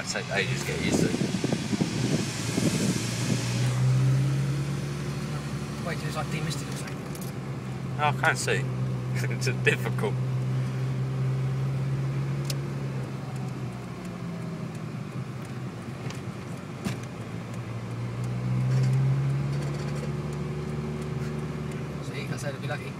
might take ages to get used to. Wait till it's like demisted or something. Oh, I can't see. It's difficult. See, I said I'd be lucky.